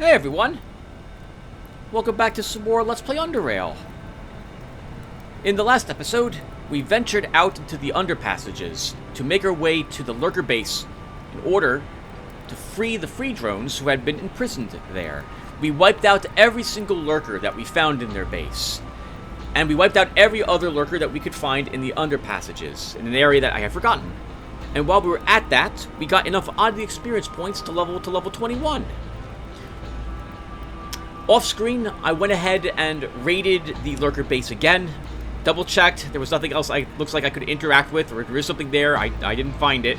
Hey everyone! Welcome back to some more Let's Play Underrail. In the last episode, we ventured out into the underpassages to make our way to the lurker base in order to free the free drones who had been imprisoned there. We wiped out every single lurker that we found in their base. And we wiped out every other lurker that we could find in the underpassages, in an area that I have forgotten. And while we were at that, we got enough oddly experience points to level 21. Off screen, I went ahead and raided the lurker base again. Double checked, there was nothing else looks like I could interact with, or if there is something there, I didn't find it.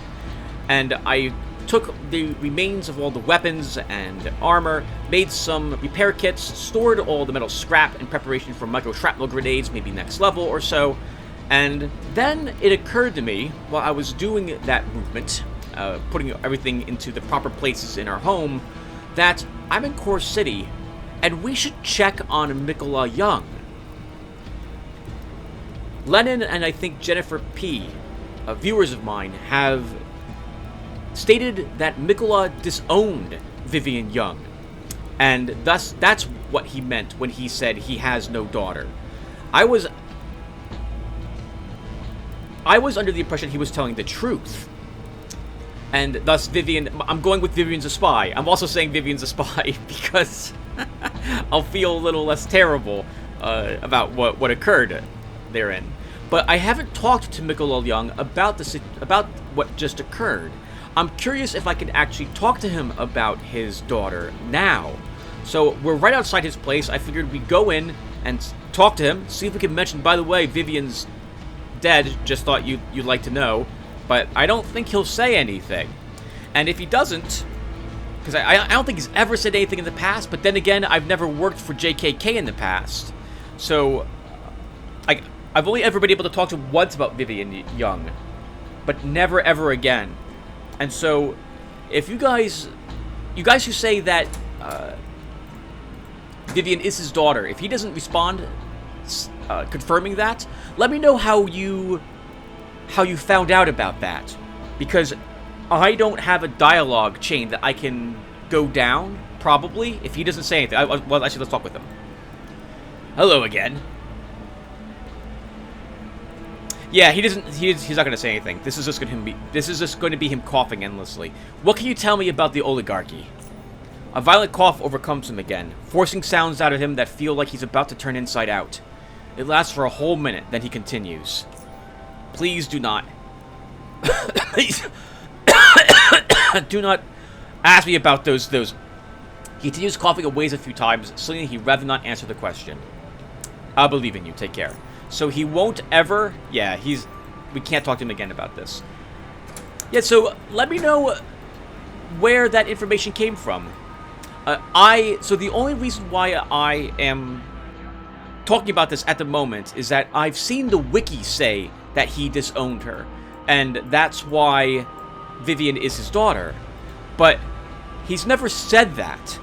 And I took the remains of all the weapons and armor, made some repair kits, stored all the metal scrap in preparation for micro shrapnel grenades, maybe next level or so. And then it occurred to me, while I was doing that movement, putting everything into the proper places in our home, that I'm in Core City, and we should check on Mikola Young. Lennon and I think Jennifer P., viewers of mine, have stated that Mikola disowned Vivian Young. And thus, that's what he meant when he said he has no daughter. I was under the impression he was telling the truth. And thus, I'm going with Vivian's a spy. I'm also saying Vivian's a spy because I'll feel a little less terrible about what occurred therein. But I haven't talked to Mikola Young about what just occurred. I'm curious if I can actually talk to him about his daughter now. So we're right outside his place. I figured we'd go in and talk to him, see if we can mention, by the way, Vivian's dead. Just thought you'd like to know. But I don't think he'll say anything. And if he doesn't, because I don't think he's ever said anything in the past, but then again, I've never worked for JKK in the past. So, I've only ever been able to talk to him once about Vivian Young, but never ever again. And so, if you guys who say that Vivian is his daughter, if he doesn't respond confirming that, let me know how you found out about that, because I don't have a dialogue chain that I can go down, probably, if he doesn't say anything. Well, actually, let's talk with him. Hello again. Yeah, he's not going to say anything. This is just going to be him coughing endlessly. What can you tell me about the oligarchy? A violent cough overcomes him again, forcing sounds out of him that feel like he's about to turn inside out. It lasts for a whole minute, then he continues. Please do not. Please. Do not ask me about those. He continues coughing and weighs a few times, saying he'd rather not answer the question. I believe in you. Take care. So he won't ever... Yeah, we can't talk to him again about this. Yeah, so let me know where that information came from. So the only reason why I am talking about this at the moment is that I've seen the wiki say that he disowned her, and that's why Vivian is his daughter. But he's never said that.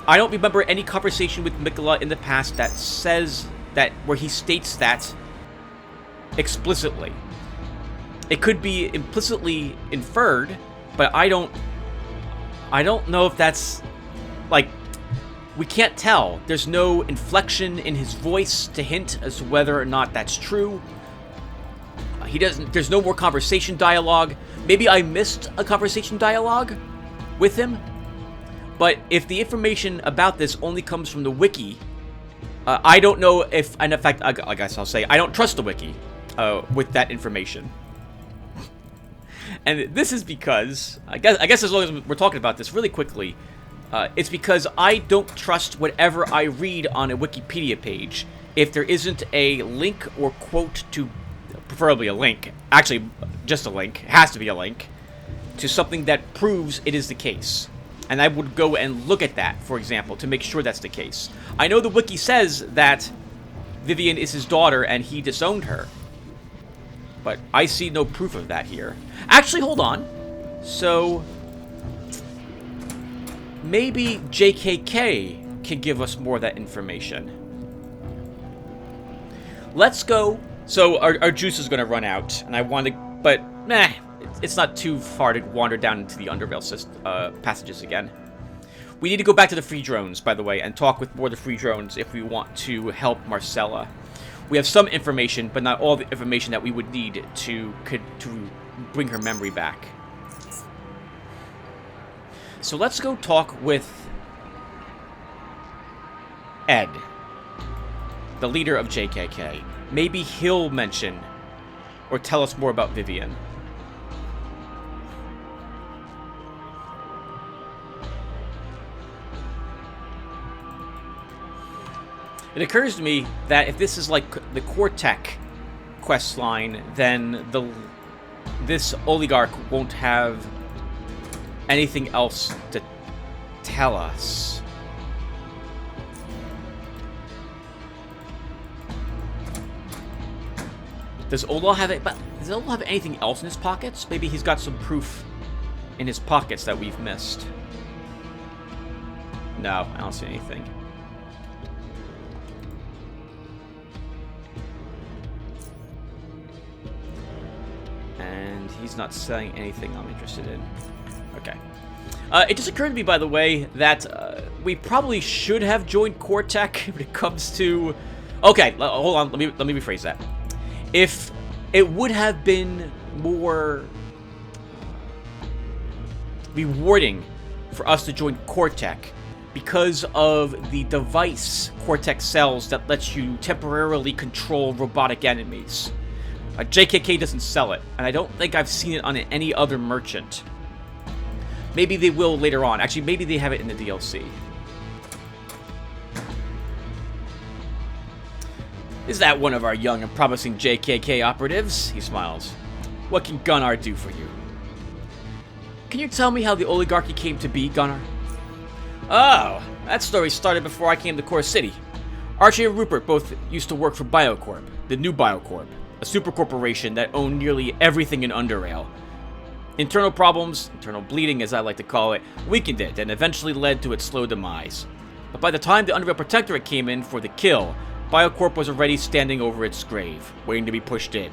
I don't remember any conversation with Mikola in the past that says that, where he states that explicitly. It could be implicitly inferred, but I don't know if that's, like, we can't tell. There's no inflection in his voice to hint as to whether or not that's true. There's no more conversation dialogue. Maybe I missed a conversation dialogue with him. But if the information about this only comes from the wiki, I don't know if, and in fact, I guess I'll say, I don't trust the wiki with that information. And this is because, I guess as long as we're talking about this really quickly, it's because I don't trust whatever I read on a Wikipedia page if there isn't a link or quote to, preferably a link, actually just a link, it has to be a link, to something that proves it is the case. And I would go and look at that, for example, to make sure that's the case. I know the wiki says that Vivian is his daughter and he disowned her, but I see no proof of that here. Actually, hold on. So, maybe JKK can give us more of that information. Let's go. So, our juice is going to run out, and I want to, but, it's not too far to wander down into the Underrail passages again. We need to go back to the free drones, by the way, and talk with more of the free drones if we want to help Marcella. We have some information, but not all the information that we would need to bring her memory back. So let's go talk with Ed, the leader of JKK. Maybe he'll mention or tell us more about Vivian. It occurs to me that if this is like the Cortec quest line, then this oligarch won't have anything else to tell us. Does Olaf have it? But does Olaf have anything else in his pockets? Maybe he's got some proof in his pockets that we've missed. No, I don't see anything. And he's not saying anything I'm interested in. Okay. It just occurred to me, by the way, that we probably should have joined Cortec when it comes to... Okay, hold on. Let me rephrase that. If it would have been more rewarding for us to join Cortec because of the device Cortec sells that lets you temporarily control robotic enemies. JKK doesn't sell it, and I don't think I've seen it on any other merchant. Maybe they will later on. Actually, maybe they have it in the DLC. Is that one of our young and promising JKK operatives? He smiles. What can Gunnar do for you? Can you tell me how the oligarchy came to be, Gunnar? Oh, that story started before I came to Core City. Archie and Rupert both used to work for Biocorp, the new Biocorp, a super corporation that owned nearly everything in Underrail. Internal problems, internal bleeding as I like to call it, weakened it and eventually led to its slow demise. But by the time the Underrail Protectorate came in for the kill, Biocorp was already standing over its grave, waiting to be pushed in.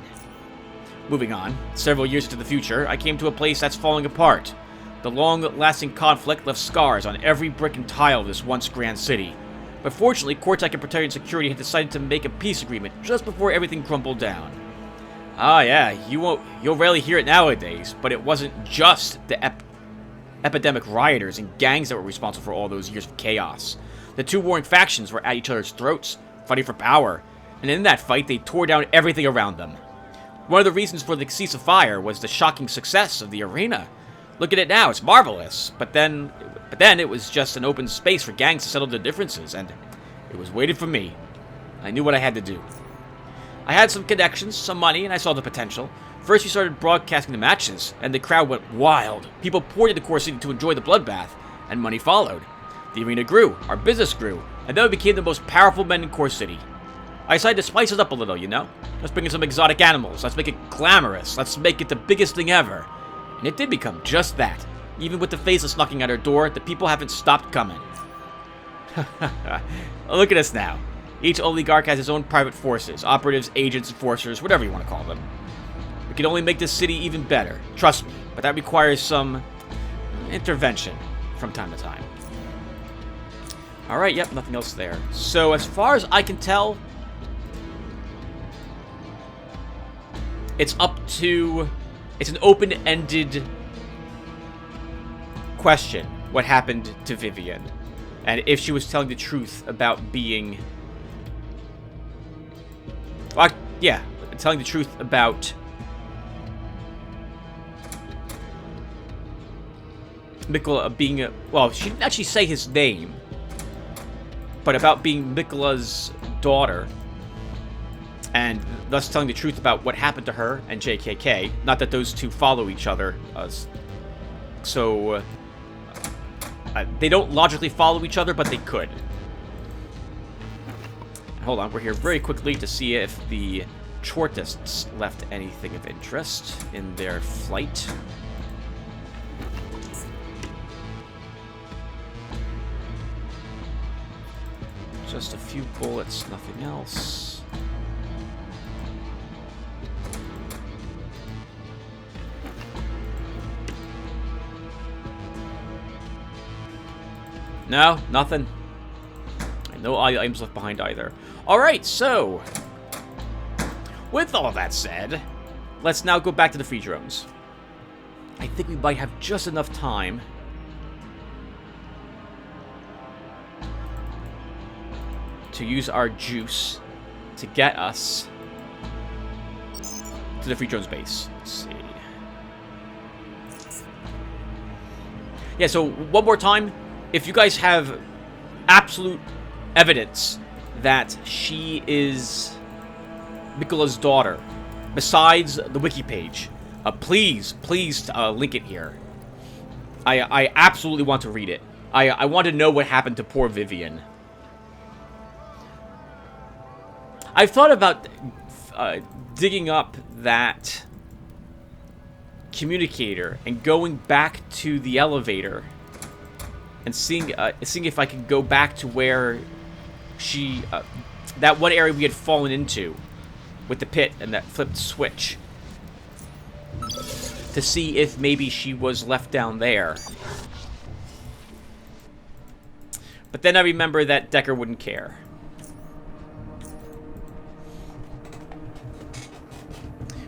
Moving on, several years into the future, I came to a place that's falling apart. The long-lasting conflict left scars on every brick and tile of this once grand city. But fortunately, Cortec and Praetorian Security had decided to make a peace agreement just before everything crumbled down. Ah yeah, you'll rarely hear it nowadays, but it wasn't just the epidemic rioters and gangs that were responsible for all those years of chaos. The two warring factions were at each other's throats, fighting for power, and in that fight they tore down everything around them. One of the reasons for the ceasefire was the shocking success of the arena. Look at it now, it's marvelous, but then it was just an open space for gangs to settle their differences, and it was waiting for me. I knew what I had to do. I had some connections, some money, and I saw the potential. First, we started broadcasting the matches, and the crowd went wild. People poured into Core City to enjoy the bloodbath, and money followed. The arena grew, our business grew, and then we became the most powerful men in Core City. I decided to spice it up a little, you know? Let's bring in some exotic animals, let's make it glamorous, let's make it the biggest thing ever. And it did become just that. Even with the faceless knocking at our door, the people haven't stopped coming. Look at us now. Each oligarch has his own private forces, operatives, agents, enforcers, whatever you want to call them. We can only make this city even better, trust me, but that requires some intervention from time to time. Alright, yep, nothing else there. So as far as I can tell, it's an open-ended question, what happened to Vivian, and if she was telling the truth about being... Well, yeah, telling the truth about Mikola being a... Well, she didn't actually say his name, but about being Mikola's daughter, and thus telling the truth about what happened to her and JKK. Not that those two follow each other, so they don't logically follow each other, but they could. Hold on, we're here very quickly to see if the Chortists left anything of interest in their flight. Just a few bullets, nothing else. No, nothing. And no items left behind either. Alright, so... with all that said, let's now go back to the free drones. I think we might have just enough time to use our juice to get us to the free drones base. Let's see. Yeah, so one more time, if you guys have absolute evidence that she is Mikola's daughter, besides the wiki page, please link it here. I absolutely want to read it. I want to know what happened to poor Vivian. I've thought about digging up that communicator and going back to the elevator and seeing if I can go back to where she that one area we had fallen into with the pit and that flipped switch, to see if maybe she was left down there. But then I remember that Decker wouldn't care.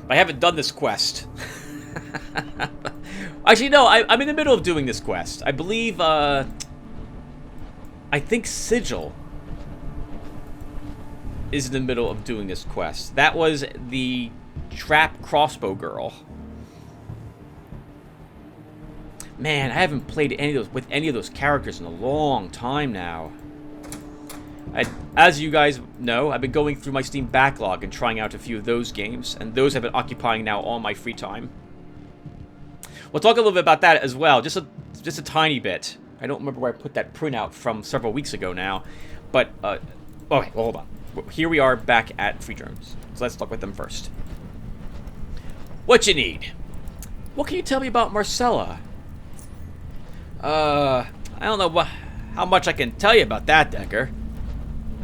I haven't done this quest. Actually, no, I'm in the middle of doing this quest. I believe, I think Sigil is in the middle of doing this quest. That was the trap crossbow girl. Man, I haven't played with any of those characters in a long time now. As you guys know, I've been going through my Steam backlog and trying out a few of those games, and those have been occupying now all my free time. We'll talk a little bit about that as well, just a tiny bit. I don't remember where I put that printout from several weeks ago now, but okay, well, hold on. Here we are back at free drones, so let's talk with them first. What you need? What can you tell me about Marcella? I don't know how much I can tell you about that, Decker.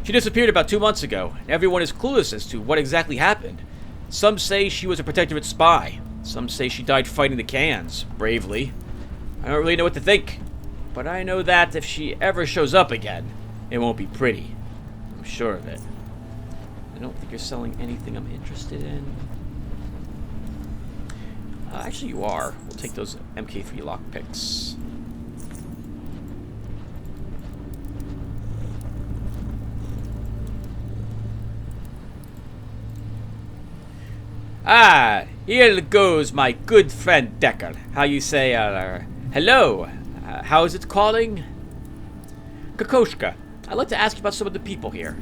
She disappeared about 2 months ago, and everyone is clueless as to what exactly happened. Some say she was a Protectorate spy. Some say she died fighting the cans, bravely. I don't really know what to think, but I know that if she ever shows up again, it won't be pretty. I'm sure of it. I don't think you're selling anything I'm interested in. Actually, you are. We'll take those MK3 lockpicks. Ah, here goes my good friend Decker. How you say, hello? How is it calling? Kokoschka, I'd like to ask you about some of the people here.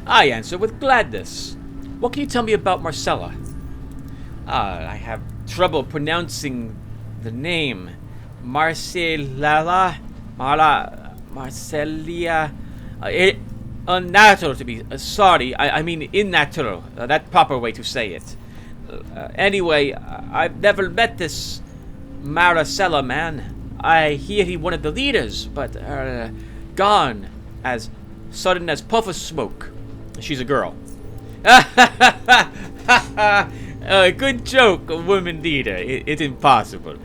I answer with gladness. What can you tell me about Marcella? I have trouble pronouncing the name. Marcelia. Unnatural to be sorry. I mean innatural. That proper way to say it. Anyway, I've never met this Marcella man. I hear he one of the leaders, but gone as sudden as puff of smoke. She's a girl. Good joke, a woman leader. It's impossible.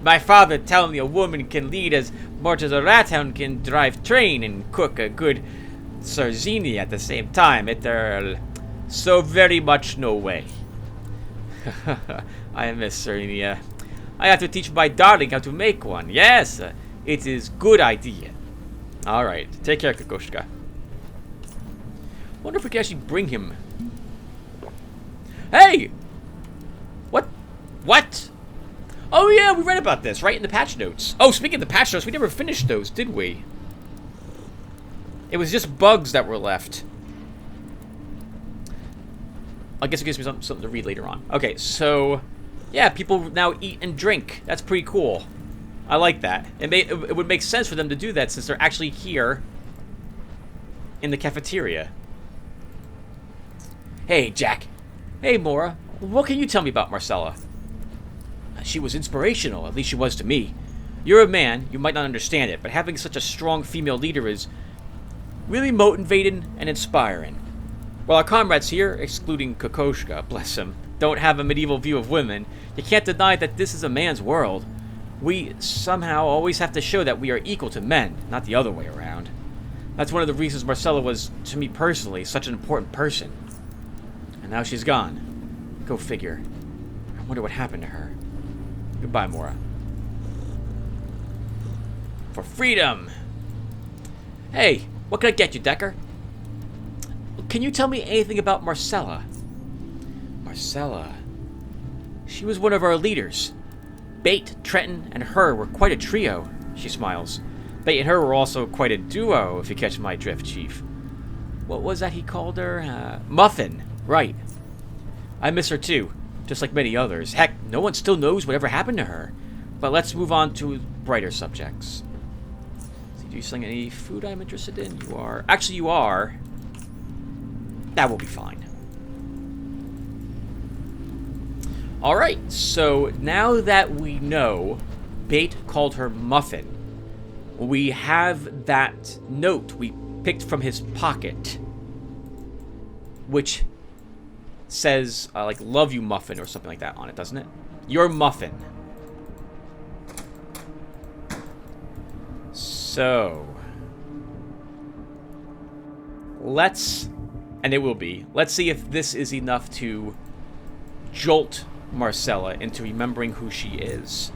My father tell me a woman can lead as much as a rat hound can drive train and cook a good Sarzini at the same time. So very much no way. I miss Sardinia. I have to teach my darling how to make one. Yes, it is good idea. Alright, take care, Kokoschka. Wonder if we can actually bring him. Hey! What? Oh yeah, we read about this, right in the patch notes. Oh, speaking of the patch notes, we never finished those, did we? It was just bugs that were left. I guess it gives me something to read later on. Okay, so... yeah, people now eat and drink. That's pretty cool. I like that. It would make sense for them to do that since they're actually here in the cafeteria. Hey, Jack. Hey, Mora. What can you tell me about Marcella? She was inspirational, at least she was to me. You're a man, you might not understand it, but having such a strong female leader is really motivating and inspiring. While our comrades here, excluding Kokoschka, bless him, don't have a medieval view of women, you can't deny that this is a man's world. We somehow always have to show that we are equal to men, not the other way around. That's one of the reasons Marcella was, to me personally, such an important person. And now she's gone. Go figure. I wonder what happened to her. Goodbye, Mora. For freedom! Hey, what can I get you, Decker? Can you tell me anything about Marcella? Marcella? She was one of our leaders. Bait, Trenton, and her were quite a trio, she smiles. Bait and her were also quite a duo, if you catch my drift, Chief. What was that he called her? Muffin. Right. I miss her too, just like many others. Heck, no one still knows whatever happened to her. But let's move on to brighter subjects. Do you selling any food I'm interested in? You are. Actually, you are. That will be fine. Alright, so now that we know Bait called her Muffin, we have that note we picked from his pocket, which says, like, love you, Muffin, or something like that on it, doesn't it? You're Muffin. So, let's, and it will be, let's see if this is enough to jolt Marcella into remembering who she is.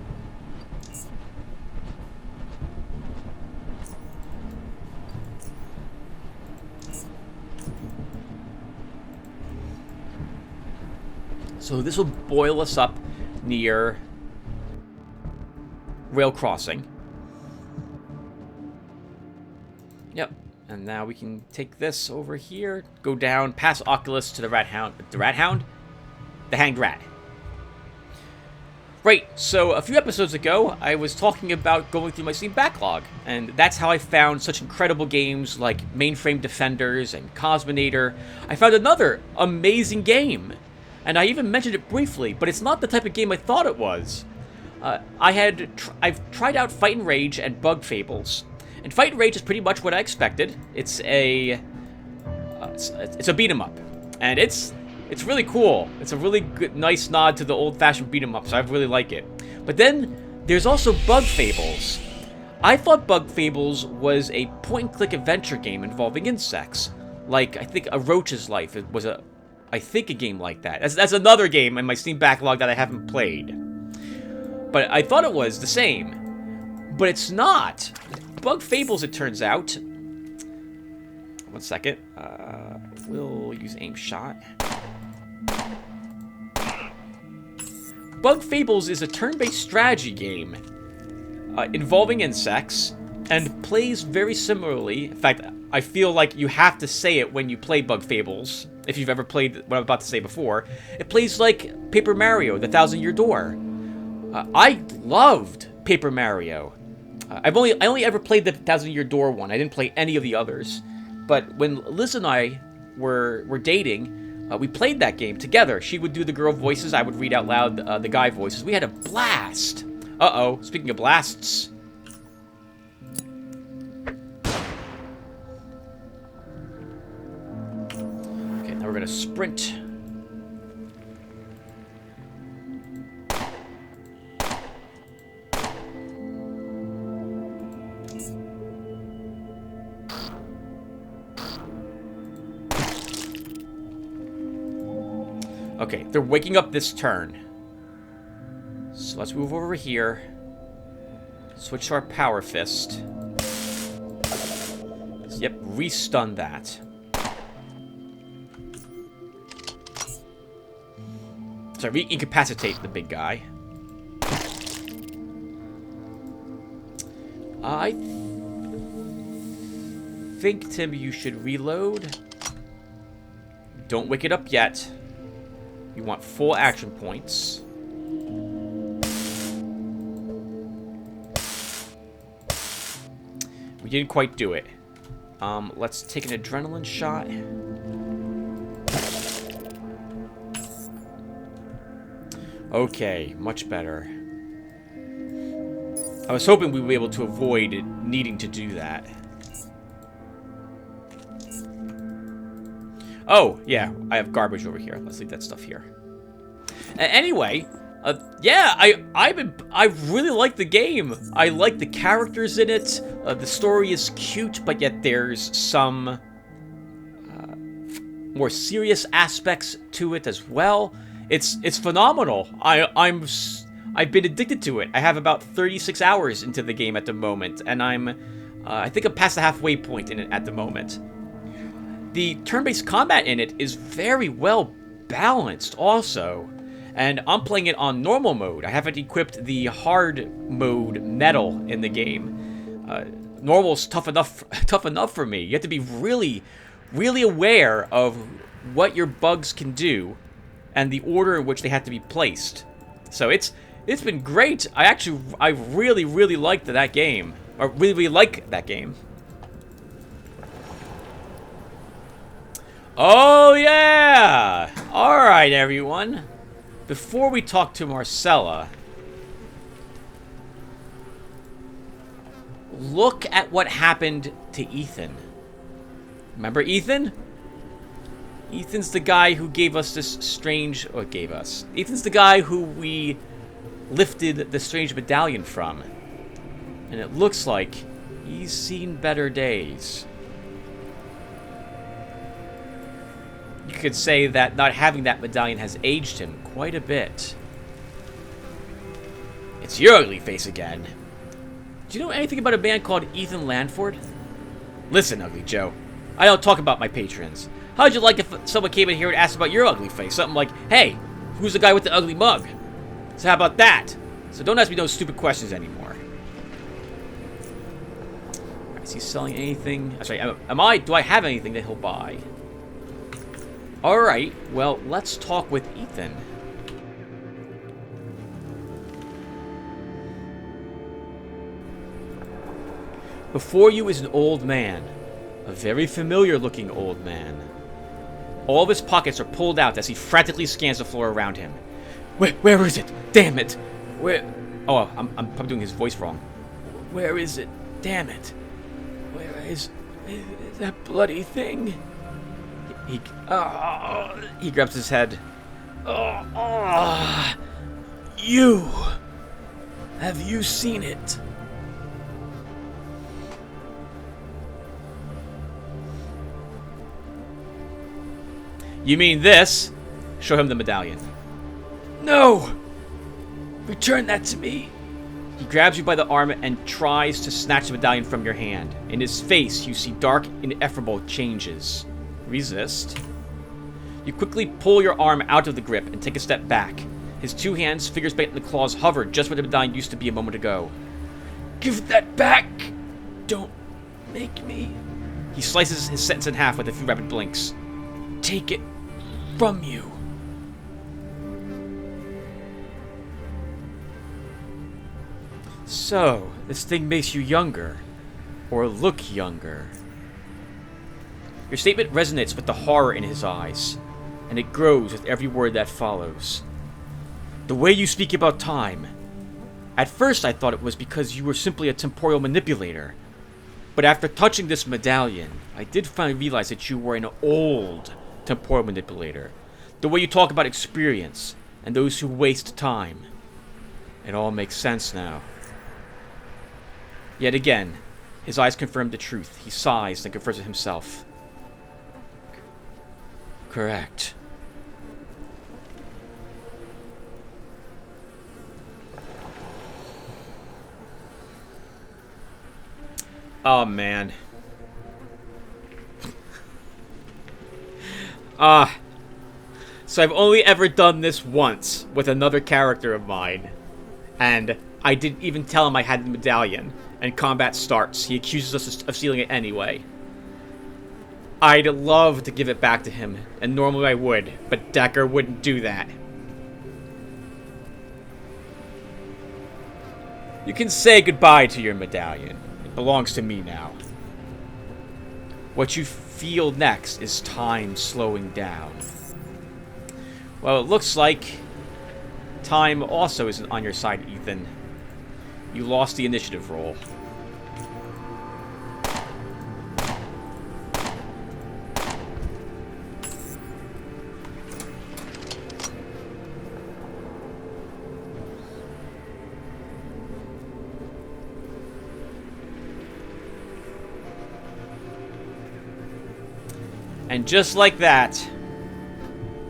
So this will boil us up near Rail Crossing. Yep. And now we can take this over here, go down past Oculus to the Rat Hound. The Rat Hound? The Hanged Rat. Right, so a few episodes ago, I was talking about going through my Steam backlog, and that's how I found such incredible games like Mainframe Defenders and Cosminator. I found another amazing game, and I even mentioned it briefly, but it's not the type of game I thought it was. I've tried out Fight and Rage and Bug Fables, and Fight and Rage is pretty much what I expected. It's a beat 'em up, and it's really cool. It's a really good, nice nod to the old-fashioned beat 'em ups. I really like it. But then there's also Bug Fables. I thought Bug Fables was a point-and-click adventure game involving insects, like I think A Roach's Life. It was a game like that. That's another game in my Steam backlog that I haven't played. But I thought it was the same, but it's not. Bug Fables, it turns out. 1 second. We'll use aim shot. Bug Fables is a turn-based strategy game involving insects and plays very similarly. In fact, I feel like you have to say it when you play Bug Fables, if you've ever played what I'm about to say before. It plays like Paper Mario, The Thousand-Year Door. I loved Paper Mario. I only ever played the Thousand-Year Door one. I didn't play any of the others. But when Liz and I were dating, we played that game together. She would do the girl voices. I would read out loud the guy voices. We had a blast. Uh-oh. Speaking of blasts. Okay, now we're going to sprint. Okay, they're waking up this turn. So let's move over here. Switch to our Power Fist. Yep, re-stun that. Sorry, re-incapacitate the big guy. I think, Tim, you should reload. Don't wake it up yet. You want full action points. We didn't quite do it. Let's take an adrenaline shot. Okay, much better. I was hoping we would be able to avoid needing to do that. Oh, yeah, I have garbage over here. Let's leave that stuff here. Anyway, Yeah, I really like the game. I like the characters in it. The story is cute, but yet there's some more serious aspects to it as well. It's phenomenal. I've been addicted to it. I have about 36 hours into the game at the moment, and I think I'm past the halfway point in it at the moment. The turn-based combat in it is very well balanced also, and I'm playing it on normal mode. I haven't equipped the hard mode metal in the game. Normal's tough enough for me. You have to be really aware of what your bugs can do and the order in which they have to be placed. So it's been great. I really liked that game. Or really like that game. Oh yeah! Alright everyone. Before we talk to Marcella, look at what happened to Ethan. Remember Ethan? Ethan's the guy who gave us this strange... Or gave us. Ethan's the guy who we lifted the strange medallion from. And it looks like he's seen better days. You could say that not having that medallion has aged him quite a bit. It's your ugly face again. Do you know anything about a man called Ethan Lanford? Listen, Ugly Joe. I don't talk about my patrons. How'd you like if someone came in here and asked about your ugly face? Something like, hey, who's the guy with the ugly mug? So how about that? So don't ask me those stupid questions anymore. Is he selling anything? Sorry, do I have anything that he'll buy? Alright, well, let's talk with Ethan. Before you is an old man. A very familiar looking old man. All of his pockets are pulled out as he frantically scans the floor around him. Where is it? Damn it! Where? Oh, I'm probably doing his voice wrong. Where is it? Damn it! Where is that bloody thing? He grabs his head. You! Have you seen it? You mean this? Show him the medallion. No! Return that to me. He grabs you by the arm and tries to snatch the medallion from your hand. In his face, you see dark, ineffable changes. Resist. You quickly pull your arm out of the grip and take a step back. His two hands, fingers bent in the claws, hover just where the medallion used to be a moment ago. Give that back! Don't make me. He slices his sentence in half with a few rapid blinks. Take it from you. So, this thing makes you younger. Or look younger. Your statement resonates with the horror in his eyes, and it grows with every word that follows. The way you speak about time. At first I thought it was because you were simply a temporal manipulator. But after touching this medallion, I did finally realize that you were an old temporal manipulator. The way you talk about experience, and those who waste time. It all makes sense now. Yet again, his eyes confirm the truth. He sighs and confirms it himself. Correct. Oh, man. So I've only ever done this once with another character of mine. And I didn't even tell him I had the medallion. And combat starts. He accuses us of stealing it anyway. I'd love to give it back to him, and normally I would, but Decker wouldn't do that. You can say goodbye to your medallion. It belongs to me now. What you feel next is time slowing down. Well, it looks like time also isn't on your side, Ethan. You lost the initiative roll. And just like that,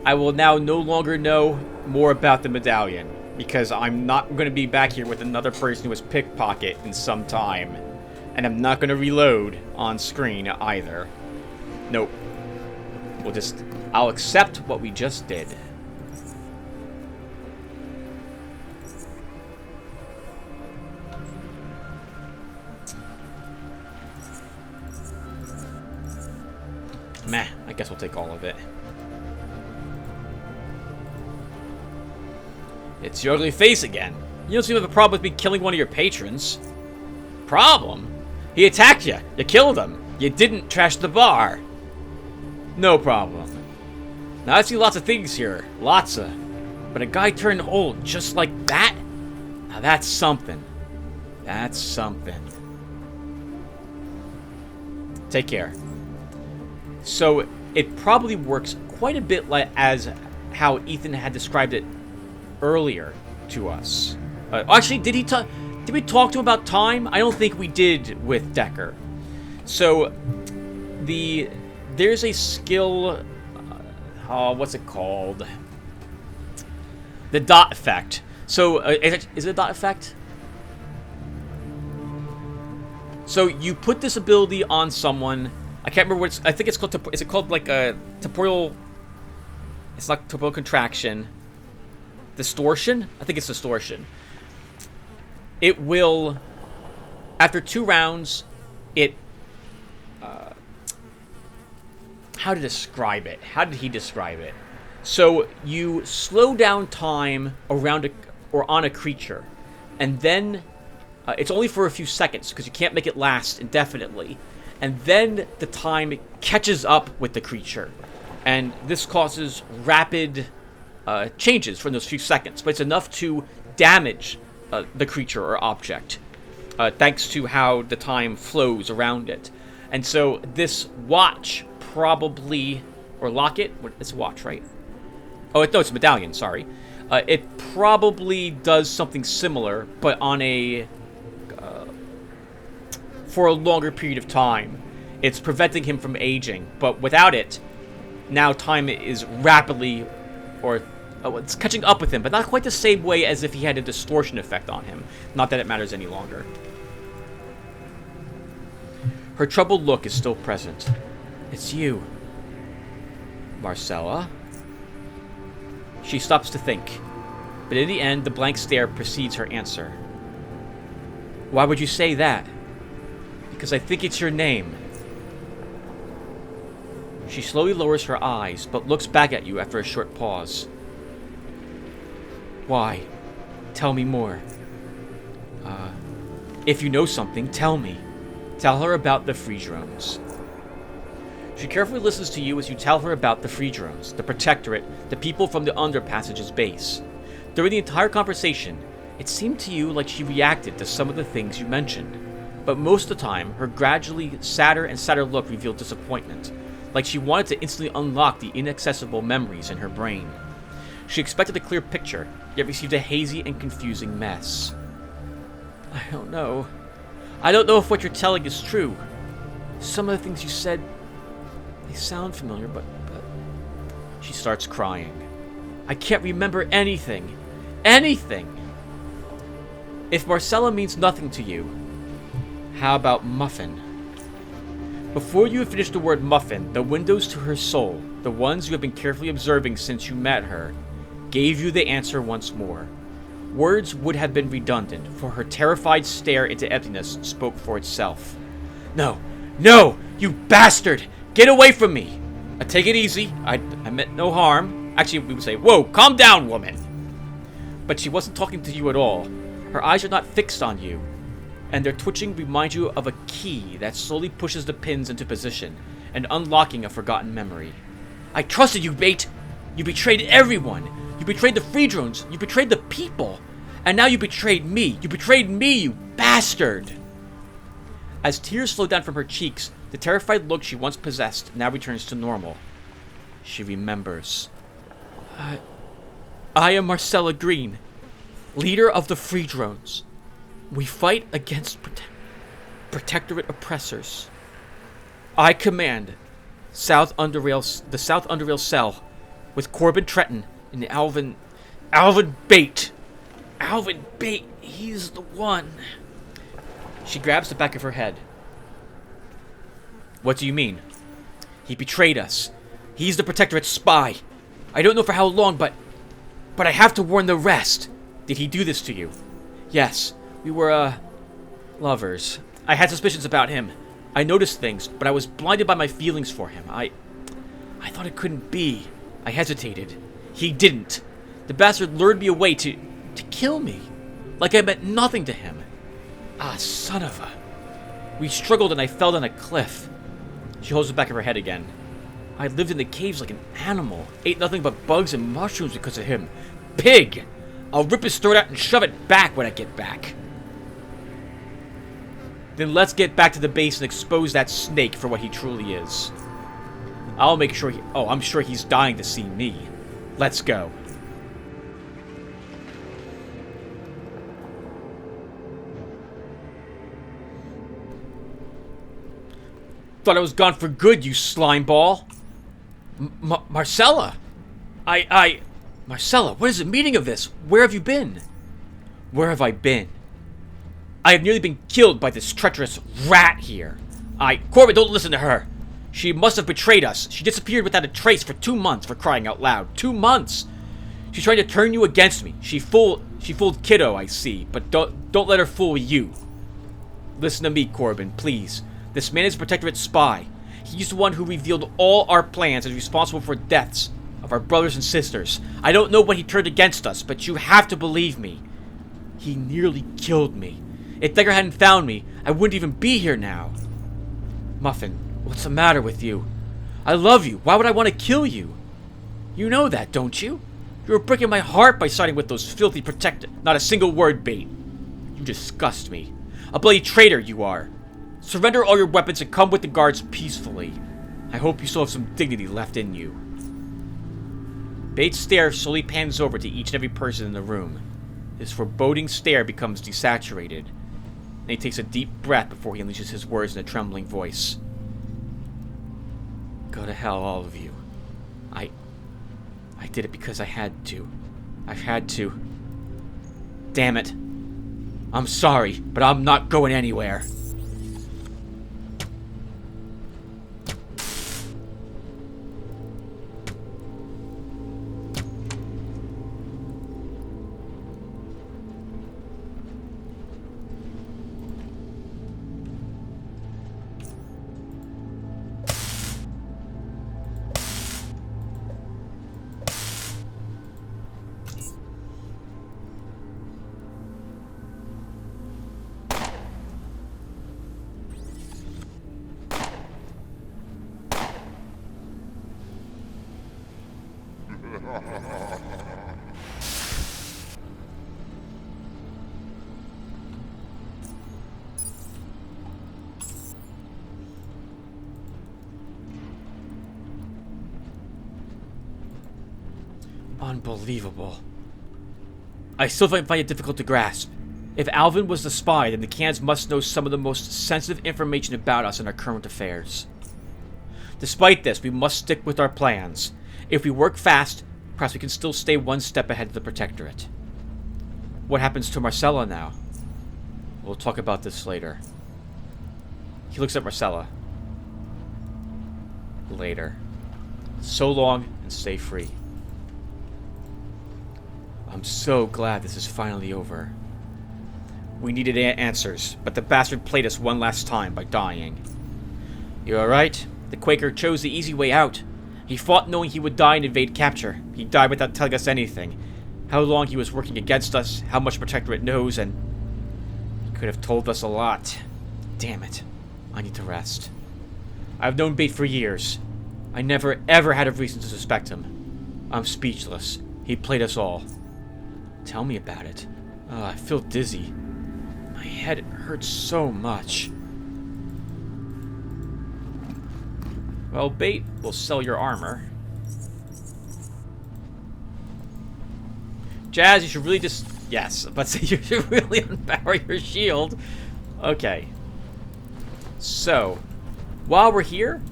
I will now no longer know more about the medallion. Because I'm not going to be back here with another person who was pickpocket in some time. And I'm not going to reload on screen either. Nope. I'll accept what we just did. Meh, I guess we'll take all of it. It's your ugly face again. You don't seem to have a problem with me killing one of your patrons. Problem? He attacked you. You killed him. You didn't trash the bar. No problem. Now I see lots of things here. Lots of. But a guy turned old just like that? Now that's something. That's something. Take care. So it probably works quite a bit like as how Ethan had described it earlier to us. Actually, did we talk to him about time? I don't think we did with Decker. So there's a skill. What's it called? The dot effect. So is it a dot effect? So you put this ability on someone. I can't remember what it's. I think it's called. Is it called like a temporal? It's not temporal contraction. Distortion? I think it's distortion. It will, after 2 rounds, how to describe it? How did he describe it? So you slow down time around or on a creature, and then it's only for a few seconds because you can't make it last indefinitely, and then the time catches up with the creature, and this causes rapid changes from those few seconds, but it's enough to damage the creature or object, thanks to how the time flows around it. And so this watch probably, or locket, it's a watch, right? Oh, no, it's a medallion, sorry. It probably does something similar, but on for a longer period of time. It's preventing him from aging, but without it, now time is rapidly, or it's catching up with him, but not quite the same way as if he had a distortion effect on him. Not that it matters any longer. Her troubled look is still present. It's you, Marcella. She stops to think, but in the end, the blank stare precedes her answer. Why would you say that? Because I think it's your name. She slowly lowers her eyes, but looks back at you after a short pause. Why? Tell me more. If you know something, tell me. Tell her about the free drones. She carefully listens to you as you tell her about the free drones, the Protectorate, the people from the Underpassage's base. During the entire conversation, it seemed to you like she reacted to some of the things you mentioned. But most of the time, her gradually sadder and sadder look revealed disappointment, like she wanted to instantly unlock the inaccessible memories in her brain. She expected a clear picture, yet received a hazy and confusing mess. I don't know. I don't know if what you're telling is true. Some of the things you said, they sound familiar, but... She starts crying. I can't remember anything. Anything! If Marcella means nothing to you, how about Muffin? Before you had finished the word Muffin, the windows to her soul, the ones you have been carefully observing since you met her, gave you the answer once more. Words would have been redundant, for her terrified stare into emptiness spoke for itself. No! No! You bastard! Get away from me! Take it easy. I meant no harm. Actually, we would say, whoa, calm down, woman! But she wasn't talking to you at all. Her eyes are not fixed on you, and their twitching reminds you of a key that slowly pushes the pins into position, and unlocking a forgotten memory. I trusted you, Bait! You betrayed everyone! You betrayed the free drones! You betrayed the people! And now you betrayed me! You betrayed me, you bastard! As tears flow down from her cheeks, the terrified look she once possessed now returns to normal. She remembers. I am Marcella Green, leader of the free drones. We fight against Protectorate oppressors. I command The South Underrail cell with Corbin Trenton and Alvin Bate. Alvin Bate, he's the one. She grabs the back of her head. What do you mean? He betrayed us. He's the Protectorate's spy. I don't know for how long, but I have to warn the rest. Did he do this to you? Yes, we were, lovers. I had suspicions about him. I noticed things, but I was blinded by my feelings for him. I thought it couldn't be. I hesitated. He didn't. The bastard lured me away to kill me. Like I meant nothing to him. Ah, son of a... We struggled and I fell down a cliff. She holds the back of her head again. I lived in the caves like an animal. Ate nothing but bugs and mushrooms because of him. Pig! I'll rip his throat out and shove it back when I get back. Then let's get back to the base and expose that snake for what he truly is. I'll make sure he... Oh, I'm sure he's dying to see me. Let's go. Thought I was gone for good, you slime ball. Marcella! Marcella, what is the meaning of this? Where have you been? Where have I been? I have nearly been killed by this treacherous rat here. Corbin, don't listen to her. She must have betrayed us. She disappeared without a trace for 2 months, for crying out loud. 2 months! She's trying to turn you against me. She fooled Kiddo, I see, but don't let her fool you. Listen to me, Corbin, please. This man is a Protectorate spy. He's the one who revealed all our plans and is responsible for deaths of our brothers and sisters. I don't know what he turned against us, but you have to believe me. He nearly killed me. If Decker hadn't found me, I wouldn't even be here now. Muffin, what's the matter with you? I love you. Why would I want to kill you? You know that, don't you? You were breaking my heart by siding with those filthy Not a single word, Bait. You disgust me. A bloody traitor you are. Surrender all your weapons and come with the guards peacefully. I hope you still have some dignity left in you. Bates' stare slowly pans over to each and every person in the room. His foreboding stare becomes desaturated, and he takes a deep breath before he unleashes his words in a trembling voice. Go to hell, all of you. I did it because I had to. I had to. Damn it. I'm sorry, but I'm not going anywhere. Unbelievable. I still find it difficult to grasp. If Alvin was the spy, then the Cans must know some of the most sensitive information about us and our current affairs. Despite this, we must stick with our plans. If we work fast, perhaps we can still stay one step ahead of the Protectorate. What happens to Marcella now? We'll talk about this later. He looks at Marcella. Later. So long, and stay free. I'm so glad this is finally over. We needed answers, but the bastard played us one last time by dying. You alright? The Quaker chose the easy way out. He fought knowing he would die and evade capture. He died without telling us anything. How long he was working against us, how much Protectorate knows, and... he could have told us a lot. Damn it. I need to rest. I've known Bate for years. I never ever had a reason to suspect him. I'm speechless. He played us all. Tell me about it. Oh, I feel dizzy. My head hurts so much. Well, Bate will sell your armor. Jazz, you should really just... yes, but you should really unpower your shield. Okay. So, while we're here,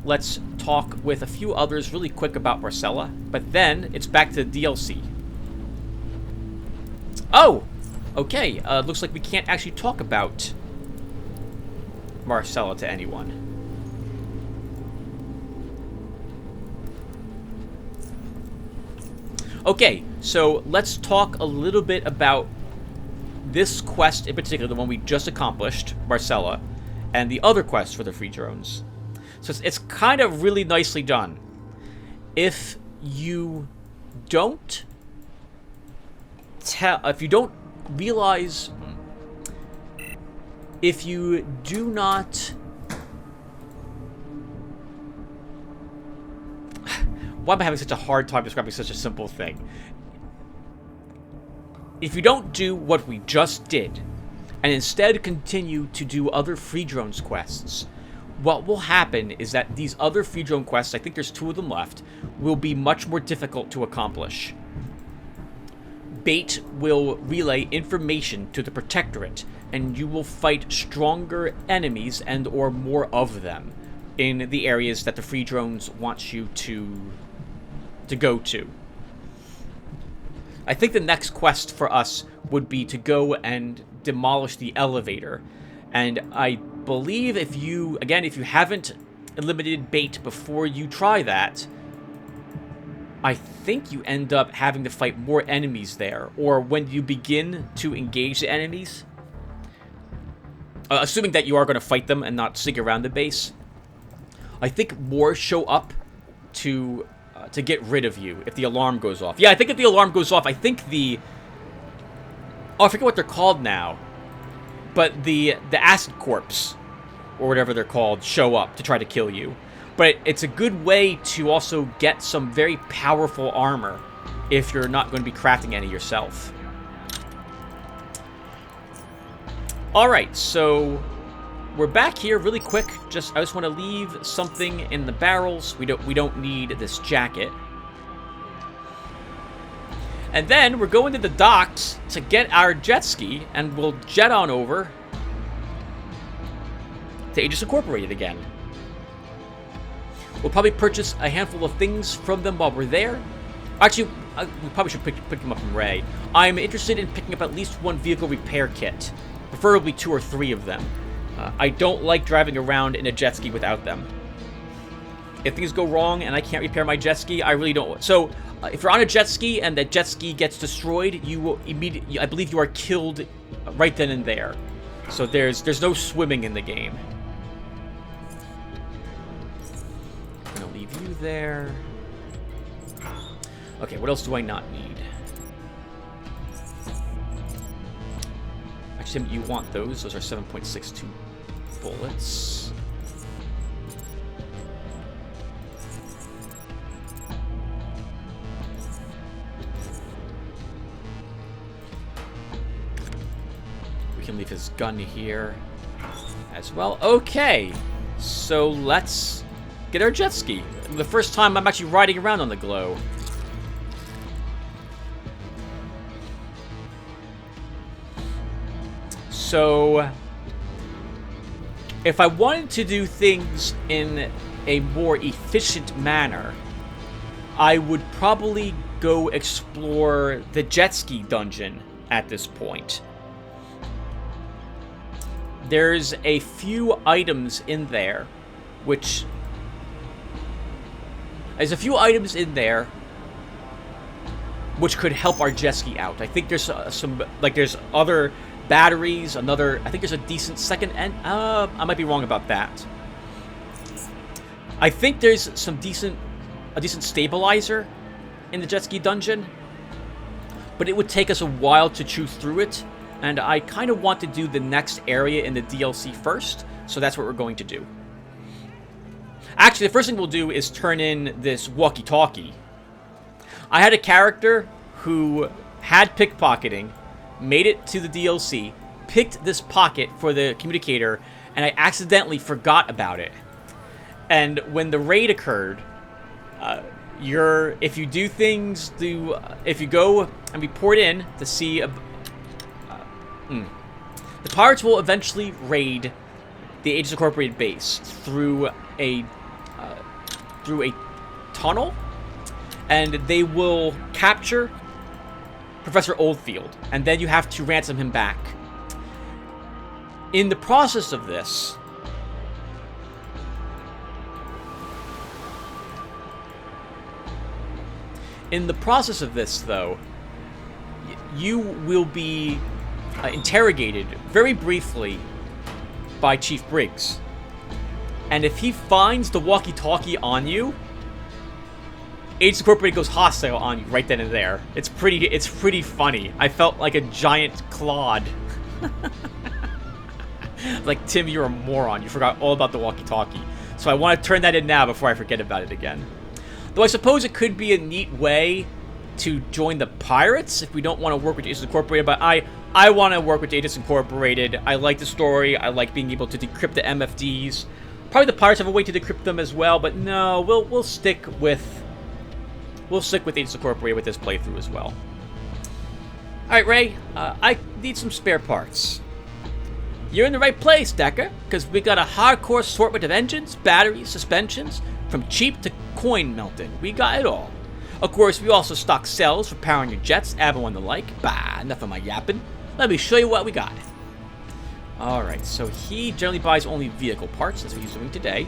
let's talk with a few others really quick about Marcella, but then it's back to the DLC. Oh! Okay, looks like we can't actually talk about Marcella to anyone. Okay, so let's talk a little bit about this quest in particular, the one we just accomplished, Marcella, and the other quest for the free drones. So it's kind of really nicely done. If you don't realize, if you do not, why am I having such a hard time describing such a simple thing? If you don't do what we just did, and instead continue to do other free drones quests, what will happen is that these other free drone quests, I think there's 2 of them left, will be much more difficult to accomplish. Bait will relay information to the Protectorate, and you will fight stronger enemies and or more of them in the areas that the free drones want you to go to. I think the next quest for us would be to go and demolish the elevator. And I believe if you haven't eliminated Bait before you try that, I think you end up having to fight more enemies there. Or when you begin to engage the enemies, assuming that you are going to fight them and not sneak around the base, I think more show up to get rid of you if the alarm goes off. Yeah, I think if the alarm goes off, I think the... Oh, I forget what they're called now. But the acid corpse, or whatever they're called, show up to try to kill you. But it's a good way to also get some very powerful armor if you're not going to be crafting any yourself. Alright, so we're back here really quick. I just want to leave something in the barrels. We don't need this jacket. And then we're going to the docks to get our jet ski, and we'll jet on over to Aegis Incorporated again. We'll probably purchase a handful of things from them while we're there. Actually, we probably should pick them up from Ray. I'm interested in picking up at least 1 vehicle repair kit, preferably 2 or 3 of them. I don't like driving around in a jet ski without them. If things go wrong and I can't repair my jet ski, I really don't. So, if you're on a jet ski and that jet ski gets destroyed, you will immediately, I believe you are killed right then and there. So there's no swimming in the game. I'm gonna leave you there. Okay, what else do I not need? Actually, you want those. Those are 7.62 bullets. We can leave his gun here as well. Okay, so let's get our jet ski. The first time I'm actually riding around on the Glow. So, if I wanted to do things in a more efficient manner, I would probably go explore the jet ski dungeon at this point. There's a few items in there, which... There's a few items in there which could help our jet ski out. I think there's some... Like, there's other... batteries, another... I think there's a decent second end... I might be wrong about that. I think there's some a decent stabilizer in the jet ski dungeon, but it would take us a while to chew through it, and I kind of want to do the next area in the DLC first, so that's what we're going to do. Actually, the first thing we'll do is turn in this walkie-talkie. I had a character who had pickpocketing, made it to the DLC, picked this pocket for the communicator, and I accidentally forgot about it. And when the raid occurred, if you do things, if you go and report in to see, the pirates will eventually raid the Aegis Incorporated base through a through a tunnel, and they will capture Professor Oldfield, and then you have to ransom him back. In the process of this, though, you will be interrogated very briefly by Chief Briggs. And if he finds the walkie-talkie on you, Agents Incorporated goes hostile on you right then and there. It's pretty funny. I felt like a giant clod. Like, Tim, you're a moron. You forgot all about the walkie-talkie. So I want to turn that in now before I forget about it again. Though I suppose it could be a neat way to join the pirates if we don't want to work with Agents Incorporated, but I want to work with Agents Incorporated. I like the story. I like being able to decrypt the MFDs. Probably the pirates have a way to decrypt them as well, but no, we'll stick with Agents Incorporated with this playthrough as well. All right, Ray, I need some spare parts. You're in the right place, Decker, because we got a hardcore assortment of engines, batteries, suspensions, from cheap to coin melting. We got it all. Of course, we also stock cells for powering your jets, ammo and the like. Bah, enough of my yapping. Let me show you what we got. Alright, so he generally buys only vehicle parts. That's what he's doing today.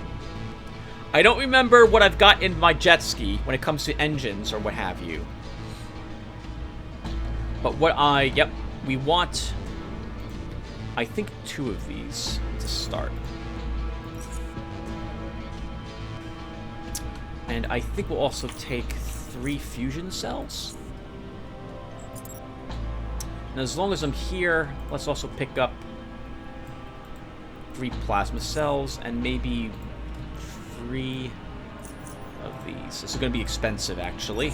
I don't remember what I've got in my jet ski when it comes to engines or what have you. But we want, I think, 2 of these to start. And I think we'll also take 3 fusion cells. And as long as I'm here, let's also pick up 3 plasma cells and maybe 3 of these. This is going to be expensive, actually.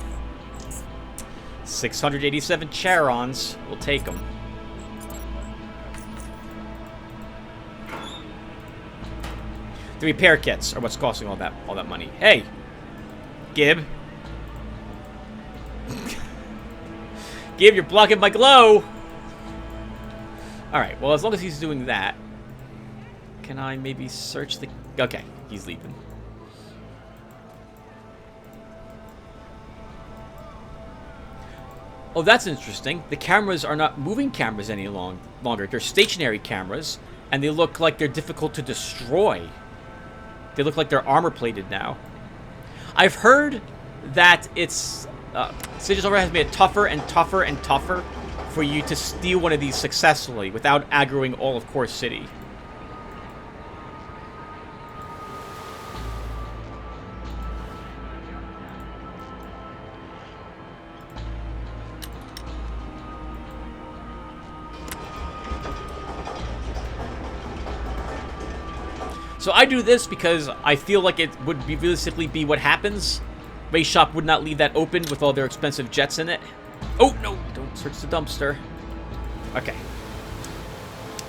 687 Charons. We'll take them. The repair kits are what's costing all that money. Hey, Gib. Gib, you're blocking my glow. All right. Well, as long as he's doing that, can I maybe search the... Okay, he's leaving. Oh, that's interesting. The cameras are not moving cameras any longer. They're stationary cameras, and they look like they're difficult to destroy. They look like they're armor-plated now. I've heard that it's... Stygian Software has made it tougher and tougher and tougher for you to steal one of these successfully without aggroing all of Core City. So I do this because I feel like it would realistically be what happens. Ray's shop would not leave that open with all their expensive jets in it. Oh, no, don't search the dumpster. Okay.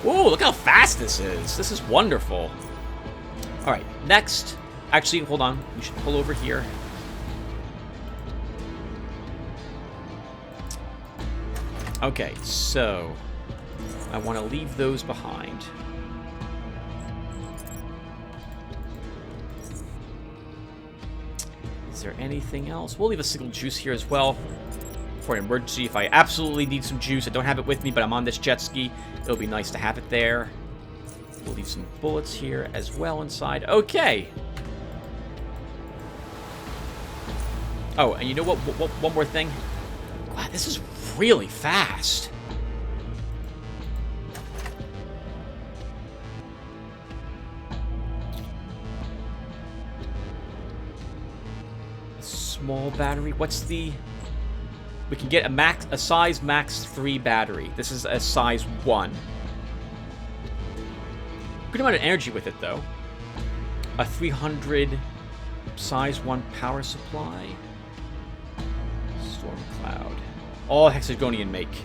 Whoa, look how fast this is. This is wonderful. All right, next. Actually, hold on. We should pull over here. Okay, so I want to leave those behind. Is there anything else? We'll leave a single juice here as well for an emergency. If I absolutely need some juice, I don't have it with me, but I'm on this jet ski. It'll be nice to have it there. We'll leave some bullets here as well inside. Okay. Oh, and you know what? One more thing. Wow, this is really fast. Small battery. What's the... We can get a size max 3 battery. This is a size 1. Good amount of energy with it, though. A 300 size 1 power supply. Storm Cloud. All Hexagonian make.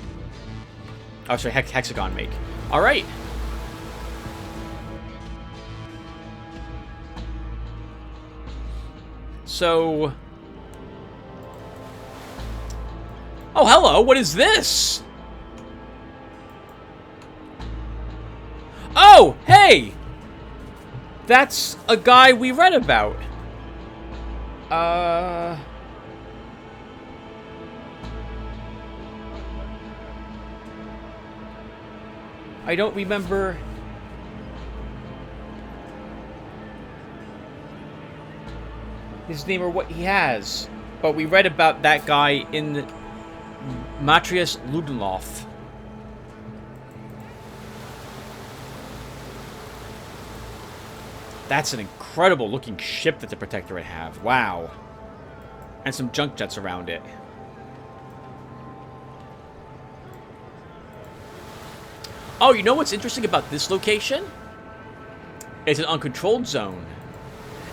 Oh, sorry, Hexagon make. All right. So... Oh, hello, what is this? Oh, hey! That's a guy we read about. I don't remember. His name or what he has. But we read about that guy in Matrius Ludenloff. That's an incredible looking ship that the Protectorate have. Wow. And some junk jets around it. Oh, you know what's interesting about this location? It's an uncontrolled zone.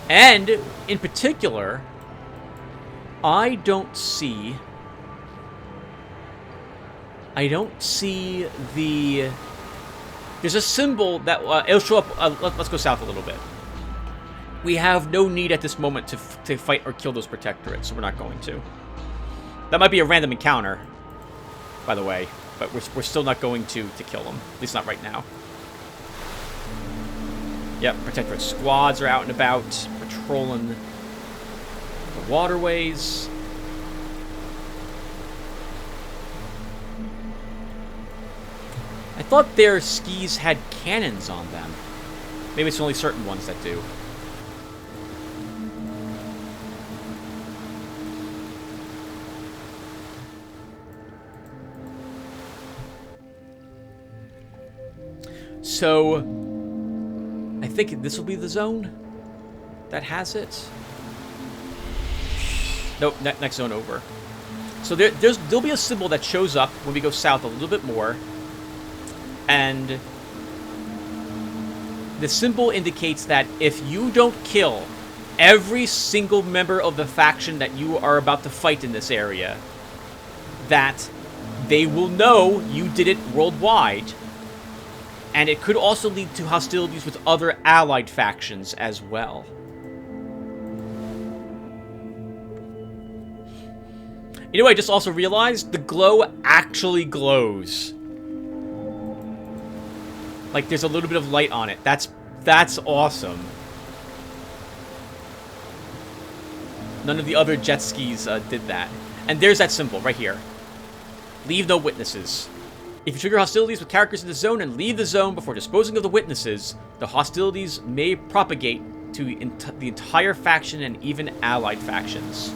And, in particular, I don't see the... There's a symbol that... it'll show up... let's go south a little bit. We have no need at this moment to fight or kill those Protectorates, so we're not going to. That might be a random encounter, by the way. But we're still not going to kill them. At least not right now. Yep, Protectorate squads are out and about, patrolling the waterways. I thought their skis had cannons on them. Maybe it's only certain ones that do. So, I think this will be the zone that has it. Nope, next zone over. So there'll be a symbol that shows up when we go south a little bit more. And the symbol indicates that if you don't kill every single member of the faction that you are about to fight in this area, that they will know you did it worldwide. And it could also lead to hostilities with other allied factions as well. You know what I just also realized? The glow actually glows. Like, there's a little bit of light on it. That's awesome. None of the other jet skis did that. And there's that symbol right here. Leave no witnesses. If you trigger hostilities with characters in the zone and leave the zone before disposing of the witnesses, the hostilities may propagate to the entire faction and even allied factions.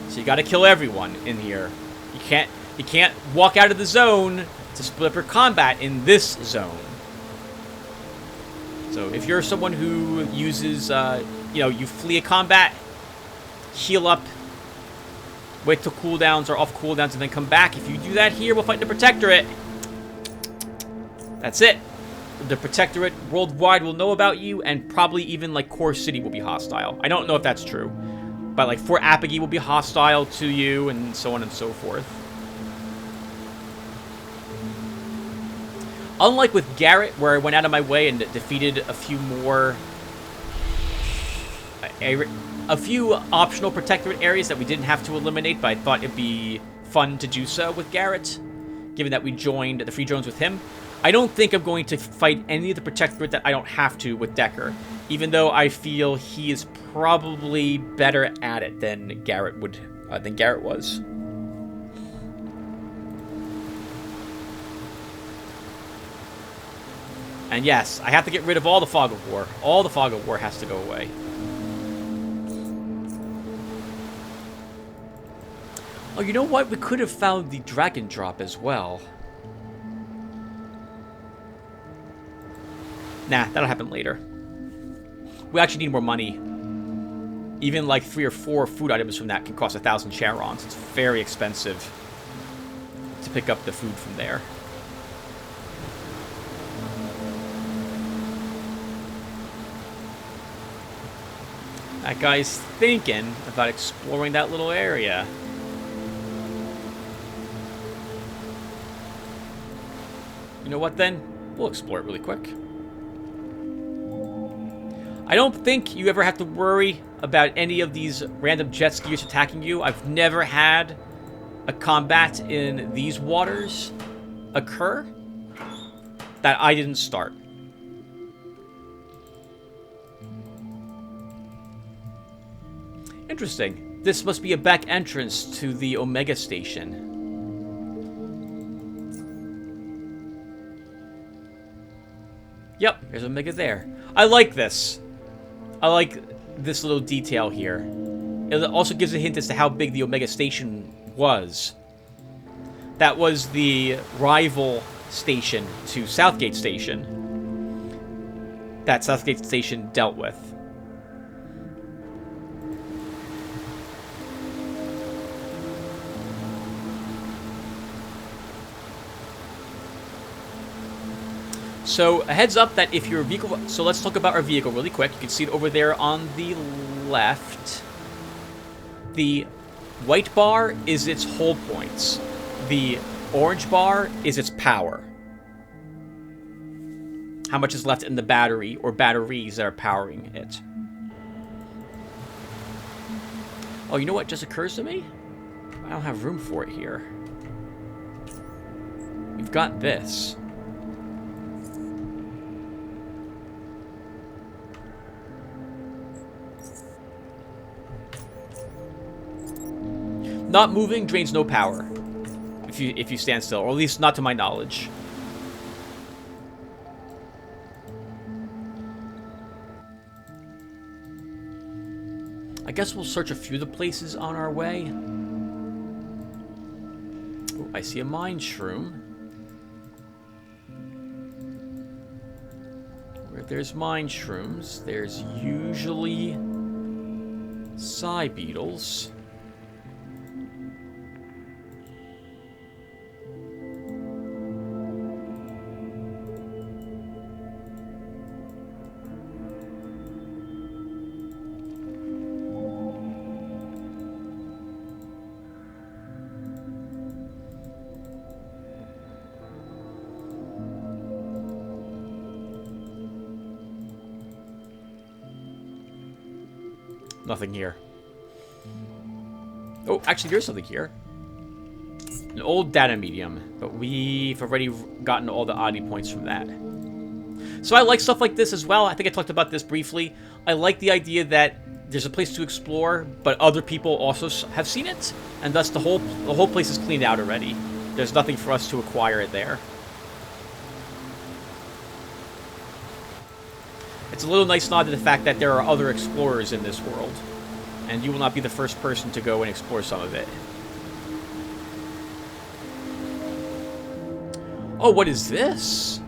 So you gotta kill everyone in here. You can't walk out of the zone to split up your combat in this zone. So if you're someone who uses, you flee a combat, heal up, wait till cooldowns or off cooldowns and then come back. If you do that here, we'll fight the Protectorate. That's it. The Protectorate worldwide will know about you, and probably even, like, Core City will be hostile. I don't know if that's true. But, like, Fort Apogee will be hostile to you, and so on and so forth. Unlike with Garrett, where I went out of my way and defeated a few more... a few optional Protectorate areas that we didn't have to eliminate, but I thought it'd be fun to do so with Garrett, given that we joined the Free Drones with him. I don't think I'm going to fight any of the Protectorate that I don't have to with Decker, even though I feel he is probably better at it than Garrett was. And yes, I have to get rid of all the Fog of War. All the Fog of War has to go away. Oh, you know what? We could have found the Dragon Drop as well. Nah, that'll happen later. We actually need more money. Even like 3 or 4 food items from that can cost 1,000 Charons. It's very expensive to pick up the food from there. That guy's thinking about exploring that little area. You know what then? We'll explore it really quick. I don't think you ever have to worry about any of these random jet skiers attacking you. I've never had a combat in these waters occur that I didn't start. Interesting. This must be a back entrance to the Omega Station. Yep, there's Omega there. I like this. I like this little detail here. It also gives a hint as to how big the Omega Station was. That was the rival station to Southgate Station that Southgate Station dealt with. So, a heads up that if your vehicle... So, let's talk about our vehicle really quick. You can see it over there on the left. The white bar is its hold points. The orange bar is its power. How much is left in the battery or batteries that are powering it. Oh, you know what just occurs to me? I don't have room for it here. We've got this. Not moving drains no power if you stand still, or at least not to my knowledge. I guess we'll search a few of the places on our way. Oh, I see a mine shroom. Where there's mine shrooms, there's usually Psy beetles. Nothing here. Oh, actually, there's something here. An old data medium, but we've already gotten all the oddity points from that. So I like stuff like this as well. I think I talked about this briefly. I like the idea that there's a place to explore, but other people also have seen it, and thus the whole place is cleaned out already. There's nothing for us to acquire there. It's a little nice nod to the fact that there are other explorers in this world, and you will not be the first person to go and explore some of it. Oh, what is this?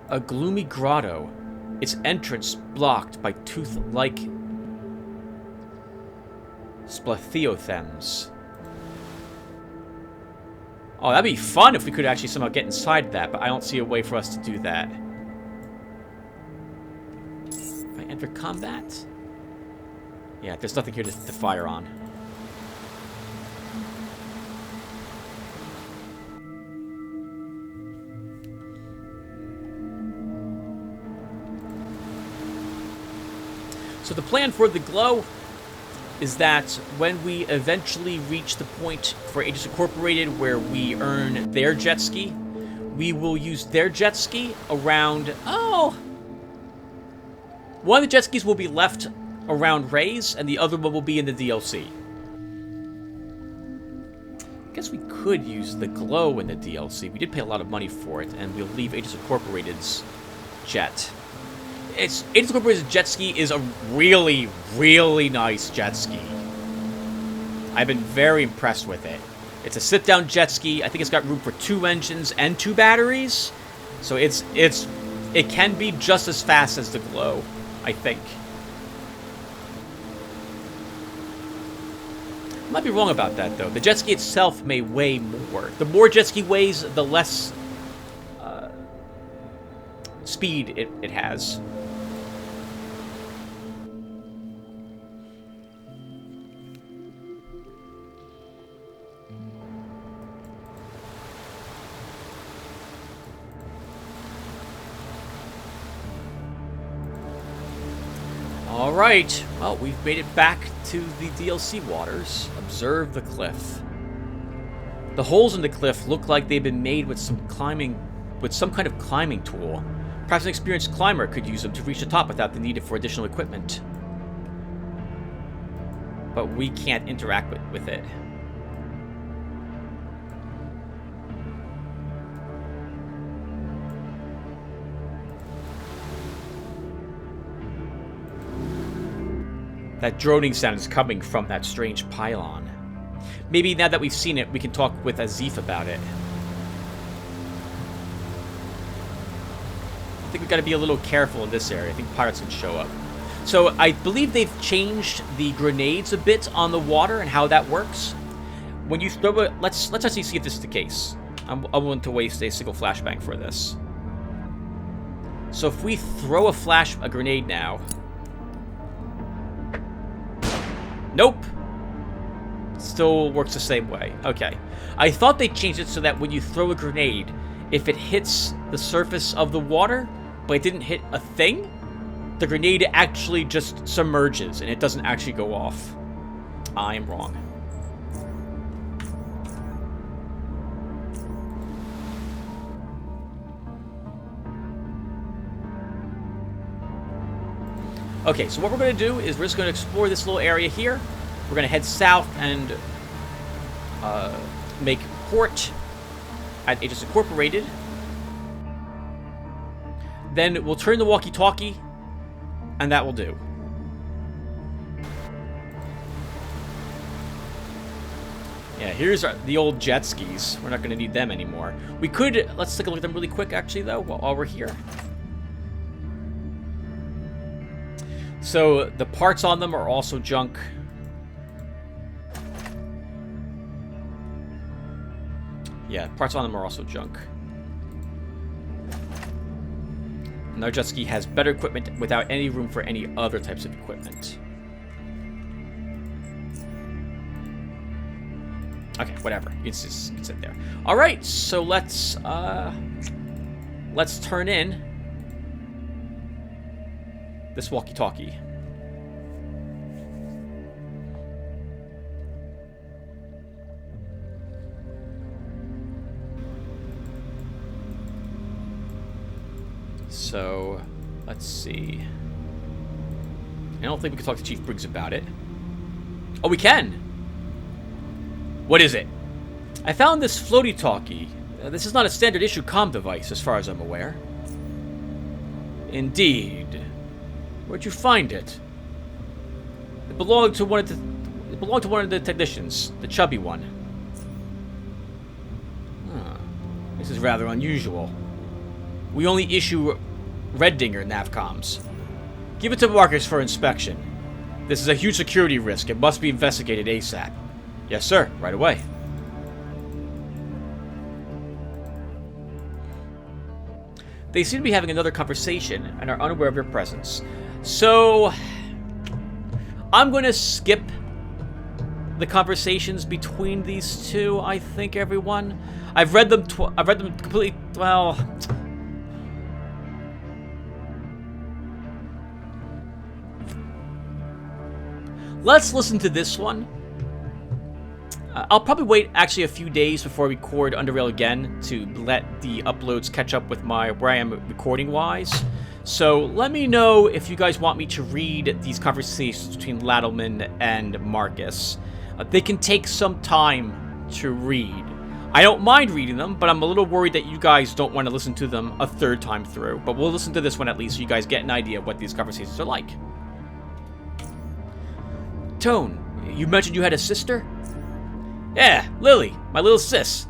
A gloomy grotto. Its entrance blocked by tooth-like splathiothems. Oh, that'd be fun if we could actually somehow get inside that, but I don't see a way for us to do that. If I enter combat? Yeah, there's nothing here to fire on. So the plan for the glow is that when we eventually reach the point for Aegis Incorporated where we earn their jet ski, we will use their jet ski around... Oh! One of the jet skis will be left around Ray's, and the other one will be in the DLC. I guess we could use the glow in the DLC. We did pay a lot of money for it, and we'll leave Aegis Incorporated's jet. Aegis Incorporated's jet ski is a really, really nice jet ski. I've been very impressed with it. It's a sit-down jet ski. I think it's got room for 2 engines and 2 batteries. So it can be just as fast as the glow, I think. I might be wrong about that, though. The jet ski itself may weigh more. The more jet ski weighs, the less speed it has. Alright, well, we've made it back to the DLC waters. Observe the cliff. The holes in the cliff look like they've been made with some kind of climbing tool. Perhaps an experienced climber could use them to reach the top without the need for additional equipment. but we can't interact with it. That droning sound is coming from that strange pylon. Maybe now that we've seen it, we can talk with Azif about it. I think we've got to be a little careful in this area. I think pirates can show up. So I believe they've changed the grenades a bit on the water and how that works. When you throw it, let's actually see if this is the case. I'm willing to waste a single flashbang for this. So if we throw a grenade now. Nope. Still works the same way. Okay. I thought they changed it so that when you throw a grenade, if it hits the surface of the water, but it didn't hit a thing, the grenade actually just submerges and it doesn't actually go off. I am wrong. Okay, so what we're going to do is we're just going to explore this little area here. We're going to head south and make port at Aegis Incorporated. Then we'll turn the walkie-talkie, and that will do. Yeah, here's the old jet skis. We're not going to need them anymore. We could, let's take a look at them really quick, actually, though, while we're here. So, the parts on them are also junk. Yeah, parts on them are also junk. And our jet ski has better equipment without any room for any other types of equipment. Okay, whatever. You can sit there. All right, so let's turn in this walkie-talkie. So, let's see. I don't think we can talk to Chief Briggs about it. Oh, we can! What is it? I found this floaty-talkie. This is not a standard issue comm device, as far as I'm aware. Indeed. Where'd you find it? It belonged to one of the technicians, the chubby one. Huh. This is rather unusual. We only issue Red Dinger Navcoms. Give it to Marcus for inspection. This is a huge security risk. It must be investigated ASAP. Yes, sir. Right away. They seem to be having another conversation and are unaware of your presence. So, I'm going to skip the conversations between these two, I think, everyone. I've read them completely, well... Let's listen to this one. I'll probably wait actually a few days before I record Underrail again to let the uploads catch up with where I am recording-wise. So let me know if you guys want me to read these conversations between Lattleman and Marcus. They can take some time to read. I don't mind reading them, but I'm a little worried that you guys don't want to listen to them a third time through. But we'll listen to this one at least so you guys get an idea of what these conversations are like. Tone, you mentioned you had a sister? Yeah, Lily, my little sis.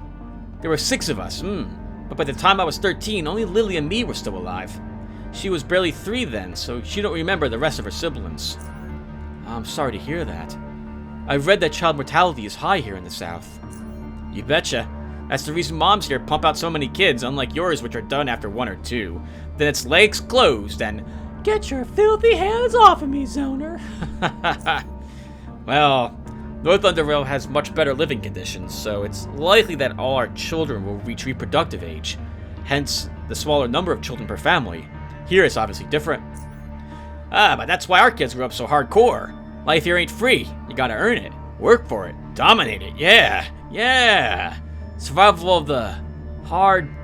There were 6 of us, but by the time I was 13, only Lily and me were still alive. She was barely 3 then, so she don't remember the rest of her siblings. I'm sorry to hear that. I've read that child mortality is high here in the South. You betcha. That's the reason moms here pump out so many kids, unlike yours, which are done after 1 or 2. Then it's legs closed and... Get your filthy hands off of me, Zoner. Well, North Underrail has much better living conditions, so it's likely that all our children will reach reproductive age. Hence, the smaller number of children per family. Here it's obviously different. But that's why our kids grew up so hardcore. Life here ain't free. You gotta earn it. Work for it. Dominate it. Yeah. Survival of the hardcorest.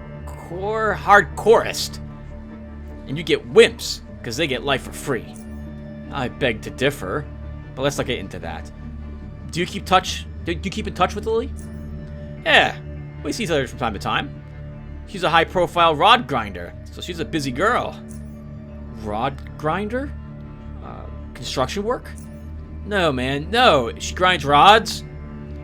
And you get wimps, because they get life for free. I beg to differ. But let's not get into that. Do you keep in touch with Lily? Yeah, we see each other from time to time. She's a high-profile rod grinder, so she's a busy girl. Rod grinder? Construction work? No, man, no. She grinds rods.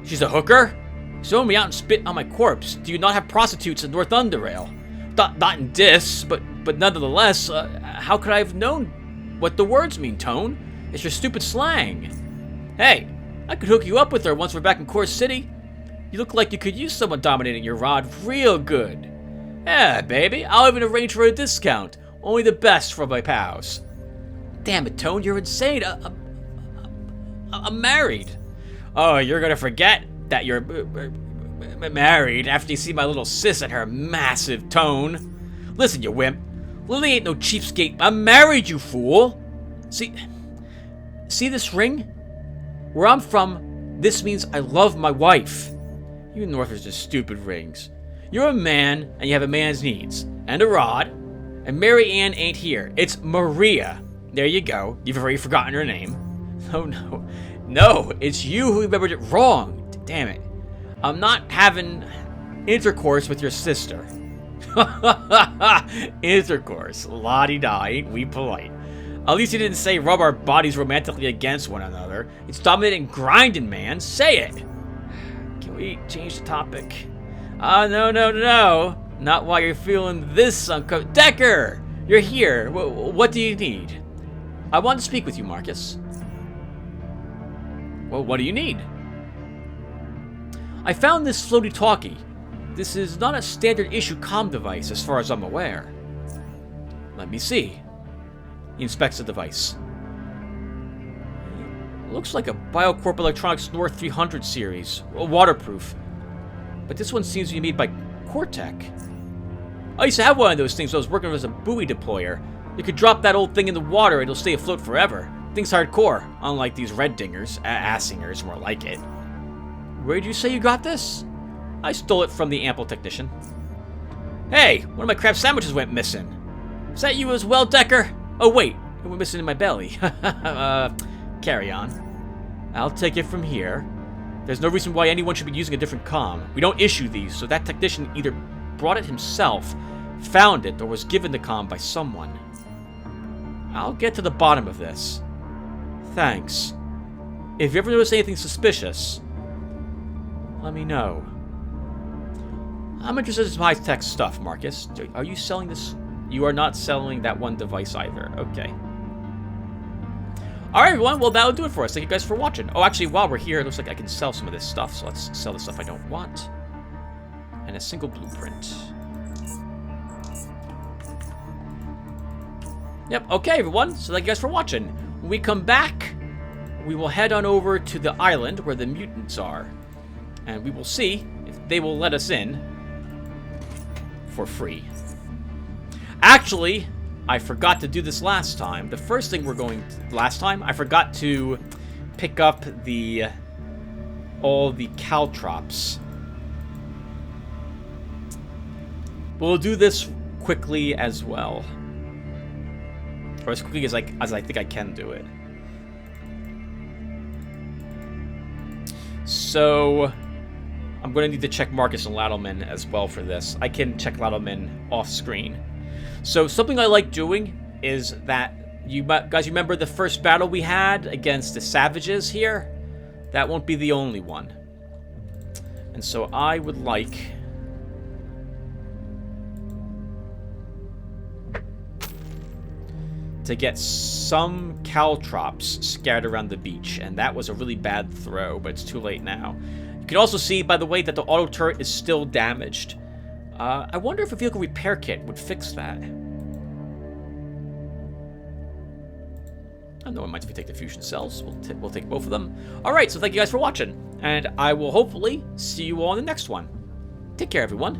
She's a hooker. She's throwing me out and spit on my corpse. Do you not have prostitutes in North Underrail? Not in this, but nonetheless, how could I have known what the words mean, Tone? It's your stupid slang. Hey, I could hook you up with her once we're back in Core City. You look like you could use someone dominating your rod real good. Yeah, baby, I'll even arrange for a discount. Only the best for my pals. Damn it, Tone, you're insane. I'm married. Oh, you're gonna forget that you're married after you see my little sis and her massive Tone. Listen, you wimp. Lily ain't no cheapskate. I'm married, you fool. See this ring? Where I'm from, this means I love my wife. You Northers are stupid rings. You're a man, and you have a man's needs. And a rod. And Mary Ann ain't here. It's Maria. There you go. You've already forgotten her name. Oh, no. No, it's you who remembered it wrong. Damn it. I'm not having intercourse with your sister. Intercourse. La-di-da, ain't we polite. At least you didn't say rub our bodies romantically against one another. It's dominating grinding, man. Say it. Can we change the topic? No. Not while you're feeling this uncomfortable. Decker! You're here. What do you need? I want to speak with you, Marcus. Well, what do you need? I found this floaty-talkie. This is not a standard issue comm device, as far as I'm aware. Let me see. He inspects the device. Looks like a Biocorp Electronics North 300 series, waterproof. But this one seems to be made by Cortec. I used to have one of those things when I was working as a buoy deployer. You could drop that old thing in the water and it'll stay afloat forever. Thing's hardcore, unlike these red dingers, assingers, more like it. Where did you say you got this? I stole it from the ample technician. Hey, one of my crab sandwiches went missing. Is that you as well, Decker? Oh wait, it went missing in my belly. Carry on. I'll take it from here. There's no reason why anyone should be using a different comm. We don't issue these, so that technician either brought it himself, found it, or was given the comm by someone. I'll get to the bottom of this. Thanks. If you ever notice anything suspicious, let me know. I'm interested in some high-tech stuff, Marcus. Are you selling this? You are not selling that one device either. Okay. Alright, everyone. Well, that'll do it for us. Thank you guys for watching. Oh, actually, while we're here, it looks like I can sell some of this stuff. So let's sell the stuff I don't want. And a single blueprint. Yep. Okay, everyone. So thank you guys for watching. When we come back, we will head on over to the island where the mutants are. And we will see if they will let us in for free. Actually, I forgot to do this last time. The first thing we're going to... Last time, I forgot to pick up all the caltrops. We'll do this quickly as well. Or as quickly as I think I can do it. So... I'm going to need to check Marcus and Lattleman as well for this. I can check Lattleman off screen. So something I like doing is that you guys remember the first battle we had against the savages here? That won't be the only one. And so I would like to get some caltrops scattered around the beach, and that was a really bad throw, but it's too late now. You can also see, by the way, that the auto turret is still damaged. I wonder if a vehicle repair kit would fix that. No one minds if we take the fusion cells. We'll take both of them. Alright, so thank you guys for watching, and I will hopefully see you all in the next one. Take care, everyone.